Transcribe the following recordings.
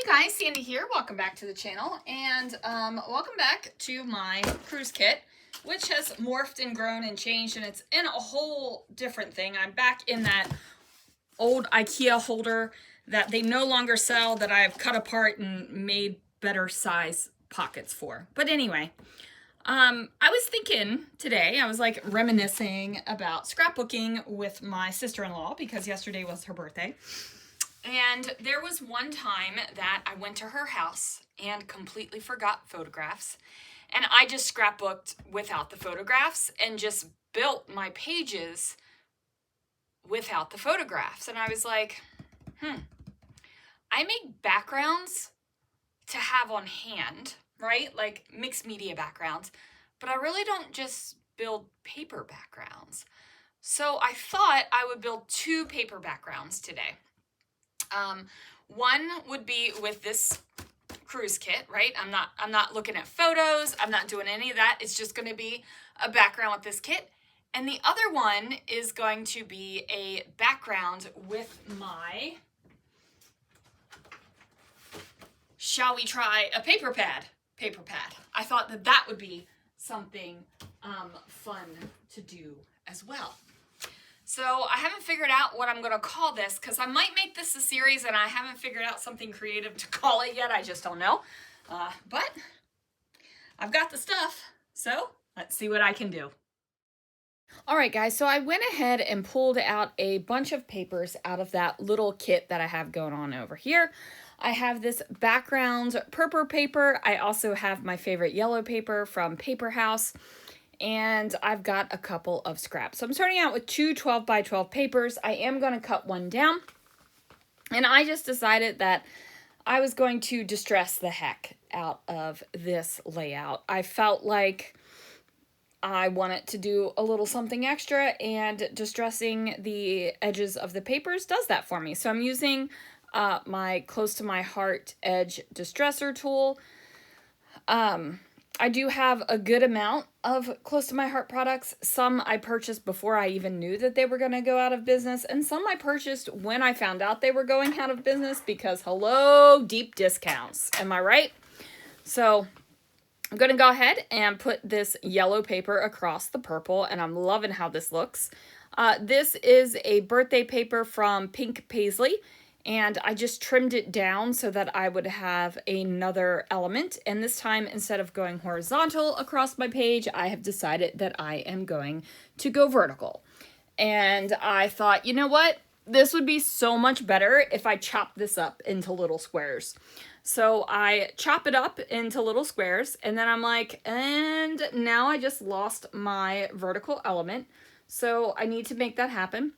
Hey guys, Sandy here. Welcome back to the channel, and welcome back to my cruise kit, which has morphed and grown and changed, and it's in a whole different thing. I'm back in that old IKEA holder that they no longer sell, that I've cut apart and made better size pockets for. But anyway, I was thinking today, I was like reminiscing about scrapbooking with my sister-in-law because yesterday was her birthday. And there was one time that I went to her house and completely forgot photographs. And I just scrapbooked without the photographs and just built my pages without the photographs. And I was like, I make backgrounds to have on hand, right? Like mixed media backgrounds, but I really don't just build paper backgrounds. So I thought I would build two paper backgrounds today. One would be with this cruise kit, right? I'm not looking at photos. I'm not doing any of that. It's just going to be a background with this kit. And the other one is going to be a background with my, shall we try a paper pad? I thought that that would be something fun to do as well. So I haven't figured out what I'm going to call this, because I might make this a series and I haven't figured out something creative to call it yet. I just don't know. But I've got the stuff, so let's see what I can do. All right, guys, so I went ahead and pulled out a bunch of papers out of that little kit that I have going on over here. I have this background purple paper. I also have my favorite yellow paper from Paper House. And I've got a couple of scraps. So I'm starting out with two 12 by 12 papers. I am going to cut one down. And I just decided that I was going to distress the heck out of this layout. I felt like I wanted to do a little something extra, and distressing the edges of the papers does that for me. So I'm using my Close to My Heart Edge Distresser tool. I do have a good amount of Close to My Heart products. Some I purchased before I even knew that they were going to go out of business, and some I purchased when I found out they were going out of business, because hello, deep discounts. Am I right? So I'm going to go ahead and put this yellow paper across the purple, and I'm loving how this looks. This is a birthday paper from Pink Paisley. And I just trimmed it down so that I would have another element. And this time, instead of going horizontal across my page, I have decided that I am going to go vertical. And I thought, you know what? This would be so much better if I chopped this up into little squares. So I chop it up into little squares, and then I'm like, and now I just lost my vertical element. So I need to make that happen.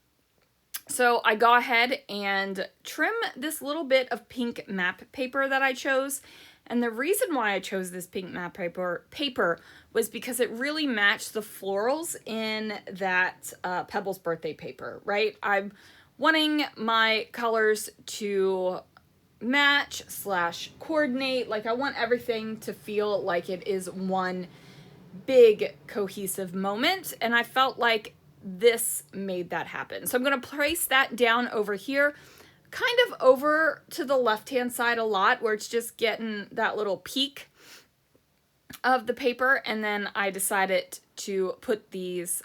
So I go ahead and trim this little bit of pink map paper that I chose. And the reason why I chose this pink map paper was because it really matched the florals in that Pebbles birthday paper, right? I'm wanting my colors to match / coordinate. Like, I want everything to feel like it is one big cohesive moment. And I felt like this made that happen. So I'm going to place that down over here, kind of over to the left-hand side a lot, where it's just getting that little peak of the paper. And then I decided to put these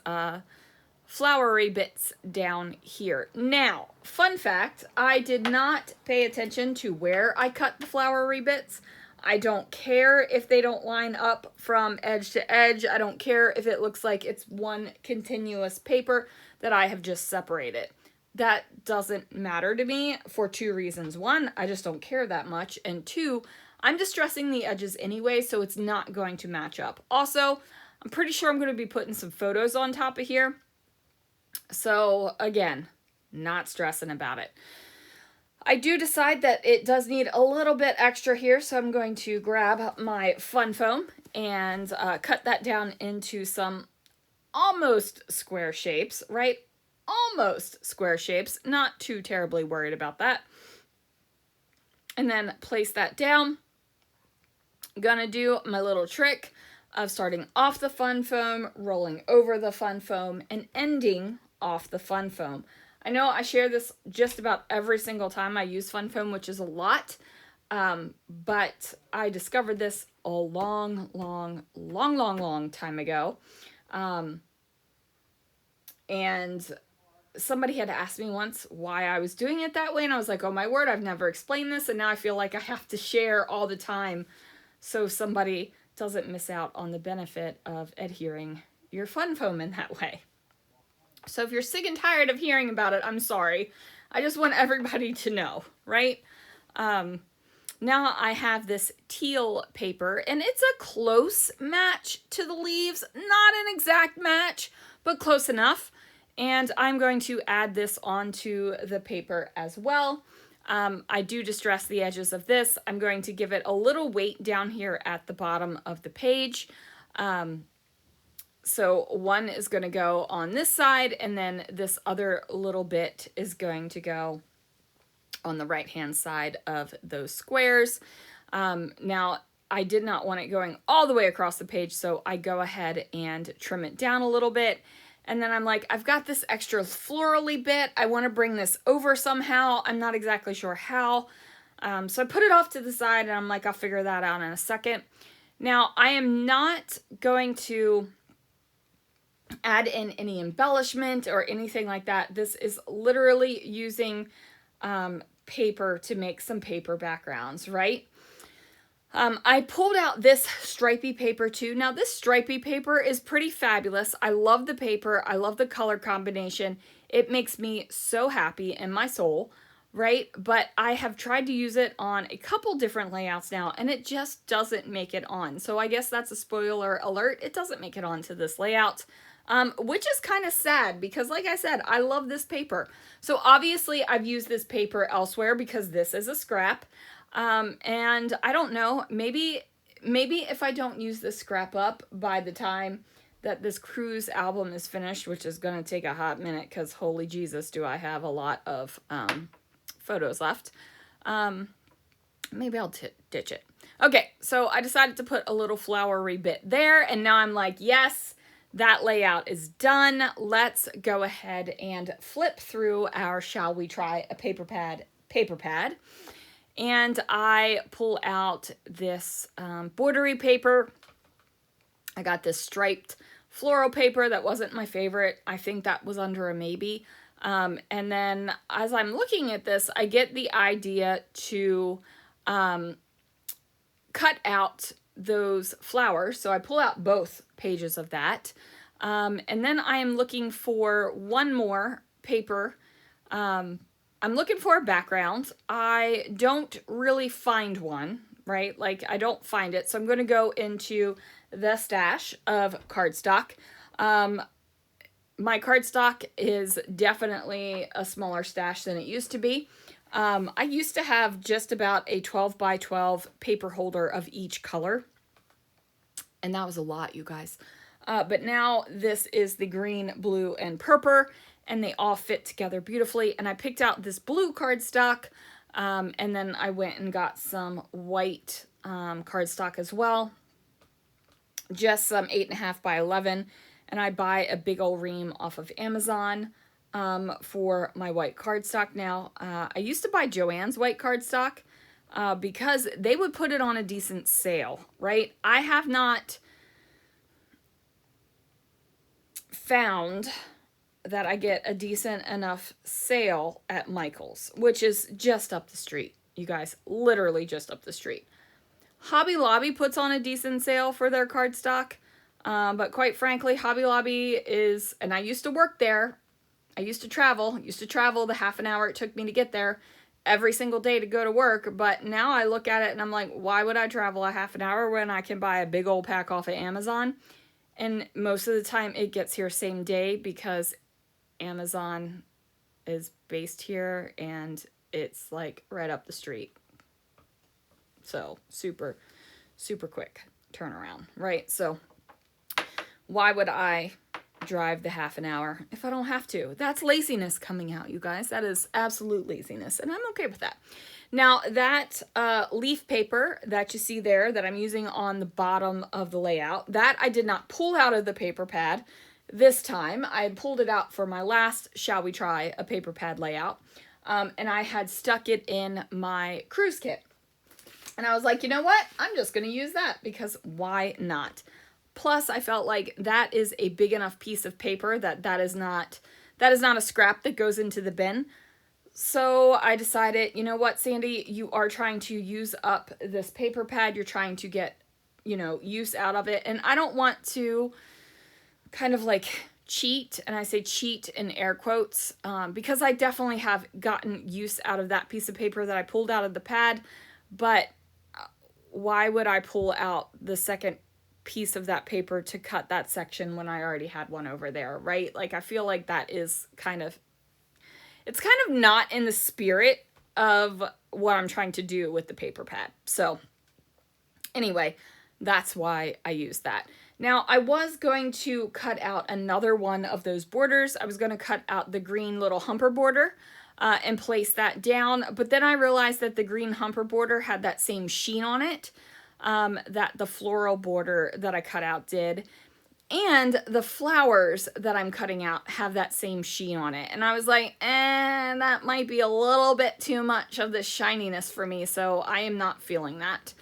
flowery bits down here. Now, fun fact, I did not pay attention to where I cut the flowery bits. I don't care if they don't line up from edge to edge. I don't care if it looks like it's one continuous paper that I have just separated. That doesn't matter to me for two reasons. One, I just don't care that much. And two, I'm distressing the edges anyway, so it's not going to match up. Also, I'm pretty sure I'm going to be putting some photos on top of here. So again, not stressing about it. I do decide that it does need a little bit extra here, so I'm going to grab my fun foam and cut that down into some almost square shapes, right? Almost square shapes, not too terribly worried about that. And then place that down. I'm gonna do my little trick of starting off the fun foam, rolling over the fun foam, and ending off the fun foam. I know I share this just about every single time I use fun foam, which is a lot. But I discovered this a long time ago. And somebody had asked me once why I was doing it that way, and I was like, oh my word, I've never explained this, and now I feel like I have to share all the time so somebody doesn't miss out on the benefit of adhering your fun foam in that way. So if you're sick and tired of hearing about it, I'm sorry. I just want everybody to know, right? Now I have this teal paper, and it's a close match to the leaves. Not an exact match, but close enough. And I'm going to add this onto the paper as well. I do distress the edges of this. I'm going to give it a little weight down here at the bottom of the page. So one is going to go on this side, and then this other little bit is going to go on the right hand side of those squares. Now I did not want it going all the way across the page, so I go ahead and trim it down a little bit. And then I'm like, I've got this extra florally bit. I want to bring this over somehow. I'm not exactly sure how. So I put it off to the side, and I'm like, I'll figure that out in a second. Now, I am not going to add in any embellishment or anything like that. This is literally using paper to make some paper backgrounds, right? I pulled out this stripy paper too. Now this stripy paper is pretty fabulous. I love the paper. I love the color combination. It makes me so happy in my soul, right? But I have tried to use it on a couple different layouts now, and it just doesn't make it on. So I guess that's a spoiler alert. It doesn't make it onto this layout, which is kind of sad because like I said, I love this paper. So obviously I've used this paper elsewhere because this is a scrap. And I don't know, maybe if I don't use this scrap up by the time that this cruise album is finished, which is going to take a hot minute because holy Jesus, do I have a lot of photos left. Maybe I'll ditch it. Okay, so I decided to put a little flowery bit there, and now I'm like, yes, that layout is done. Let's go ahead and flip through our Shall We Try a Paper Pad paper pad. And I pull out this bordery paper. I got this striped floral paper that wasn't my favorite. I think that was under a maybe. And then as I'm looking at this, I get the idea to cut out those flowers. So I pull out both pages of that. And then I am looking for one more paper. I'm looking for a background. I don't really find one, right? Like I don't find it. So I'm going to go into the stash of cardstock. My cardstock is definitely a smaller stash than it used to be. I used to have just about a 12 by 12 paper holder of each color. And that was a lot, you guys. But now this is the green, blue, and purple. And they all fit together beautifully. And I picked out this blue cardstock, and then I went and got some white cardstock as well. Just some 8.5 by 11. And I buy a big old ream off of Amazon for my white cardstock now. I used to buy Joann's white cardstock because they would put it on a decent sale, right? I have not found that I get a decent enough sale at Michael's, which is just up the street, you guys, literally just up the street. Hobby Lobby puts on a decent sale for their cardstock, but quite frankly, Hobby Lobby is, and I used to work there, I used to travel the half an hour it took me to get there every single day to go to work, but now I look at it and I'm like, why would I travel a half an hour when I can buy a big old pack off of Amazon? And most of the time it gets here same day because Amazon is based here and it's like right up the street. So super, super quick turnaround, right? So why would I drive the half an hour if I don't have to? That's laziness coming out, you guys. That is absolute laziness, and I'm okay with that. Now that leaf paper that you see there that I'm using on the bottom of the layout, that I did not pull out of the paper pad. This time, I had pulled it out for my last Shall We Try a Paper Pad layout, and I had stuck it in my cruise kit. And I was like, you know what? I'm just going to use that because why not? Plus, I felt like that is a big enough piece of paper that is not a scrap that goes into the bin. So I decided, you know what, Sandy, you are trying to use up this paper pad. You're trying to get, use out of it. And I don't want to kind of like cheat, and I say cheat in air quotes, because I definitely have gotten use out of that piece of paper that I pulled out of the pad. But why would I pull out the second piece of that paper to cut that section when I already had one over there, right? Like, I feel like that is it's kind of not in the spirit of what I'm trying to do with the paper pad. So anyway, that's why I used that. Now, I was going to cut out another one of those borders. I was going to cut out the green little humper border and place that down. But then I realized that the green humper border had that same sheen on it that the floral border that I cut out did. And the flowers that I'm cutting out have that same sheen on it. And I was like, that might be a little bit too much of the shininess for me, so I am not feeling that.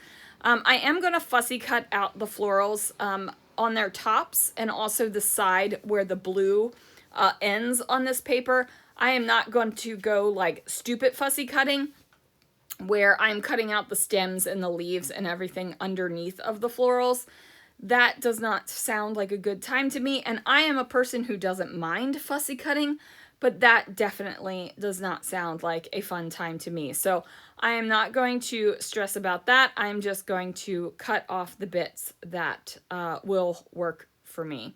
I am going to fussy cut out the florals on their tops and also the side where the blue ends on this paper. I am not going to go like stupid fussy cutting, where I'm cutting out the stems and the leaves and everything underneath of the florals. That does not sound like a good time to me, and I am a person who doesn't mind fussy cutting, but that definitely does not sound like a fun time to me. So I am not going to stress about that. I'm just going to cut off the bits that will work for me.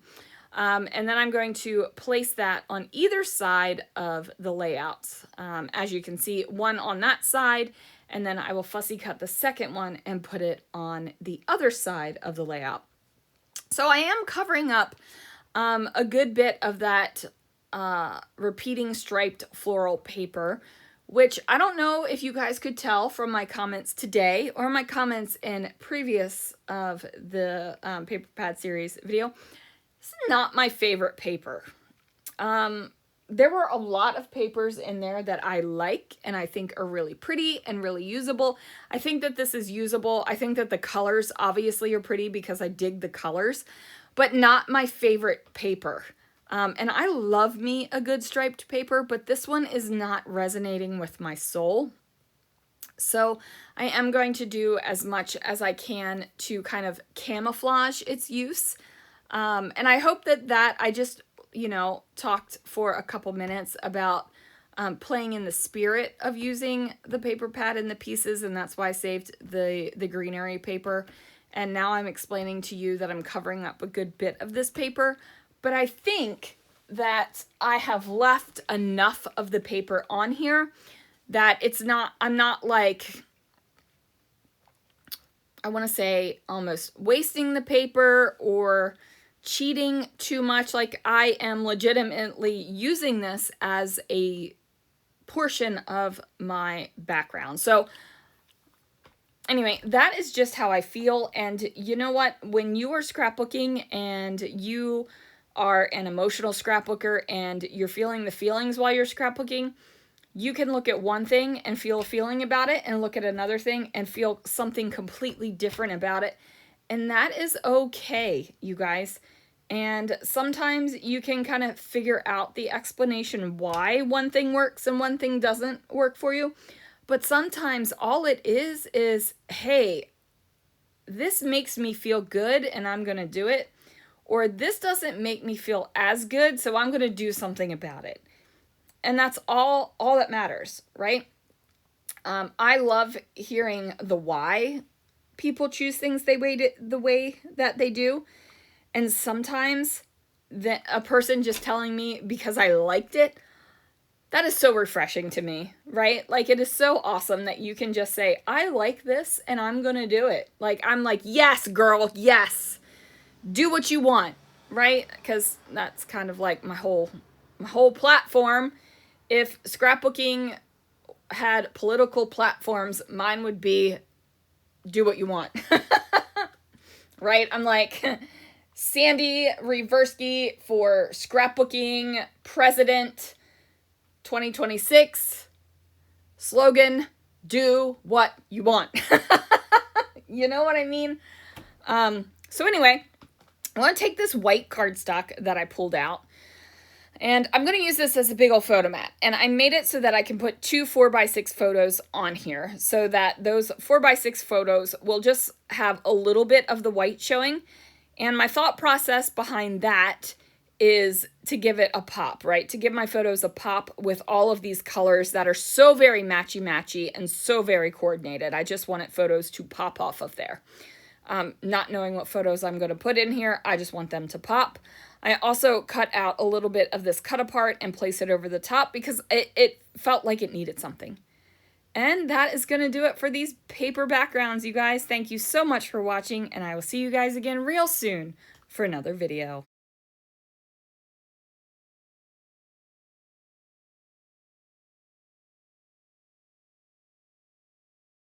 And then I'm going to place that on either side of the layouts. As you can see, one on that side, and then I will fussy cut the second one and put it on the other side of the layout. So I am covering up a good bit of that repeating striped floral paper, which I don't know if you guys could tell from my comments today or my comments in previous of the paper pad series video. This is not my favorite paper. There were a lot of papers in there that I like and I think are really pretty and really usable. I think that this is usable. I think that the colors obviously are pretty because I dig the colors, but not my favorite paper. And I love me a good striped paper, but this one is not resonating with my soul. So I am going to do as much as I can to kind of camouflage its use. And I hope that I just, talked for a couple minutes about playing in the spirit of using the paper pad and the pieces, and that's why I saved the greenery paper. And now I'm explaining to you that I'm covering up a good bit of this paper, but I think that I have left enough of the paper on here that I'm not like, I want to say almost wasting the paper or cheating too much. Like, I am legitimately using this as a portion of my background. So anyway, that is just how I feel. And you know what? When you are scrapbooking and you are an emotional scrapbooker and you're feeling the feelings while you're scrapbooking, you can look at one thing and feel a feeling about it and look at another thing and feel something completely different about it. And that is okay, you guys. And sometimes you can kind of figure out the explanation why one thing works and one thing doesn't work for you. But sometimes all it is, hey, this makes me feel good and I'm going to do it. Or this doesn't make me feel as good, so I'm going to do something about it. And that's all that matters, right? I love hearing the why people choose things the way that they do. And sometimes a person just telling me because I liked it, that is so refreshing to me, right? Like, it is so awesome that you can just say, I like this and I'm going to do it. Like, I'm like, yes, girl, yes. Do what you want, right? Because that's kind of like my whole platform. If scrapbooking had political platforms, mine would be do what you want. Right? I'm like, Sandy Reversky for scrapbooking president 2026. Slogan, do what you want. You know what I mean? So anyway, I want to take this white cardstock that I pulled out, and I'm going to use this as a big old photo mat. And I made it so that I can put 2 4x6 photos on here, so that those 4x6 photos will just have a little bit of the white showing. And my thought process behind that is to give it a pop, right? To give my photos a pop with all of these colors that are so very matchy-matchy and so very coordinated. I just wanted photos to pop off of there. Not knowing what photos I'm going to put in here, I just want them to pop. I also cut out a little bit of this cut apart and place it over the top because it felt like it needed something. And that is going to do it for these paper backgrounds, you guys. Thank you so much for watching, and I will see you guys again real soon for another video.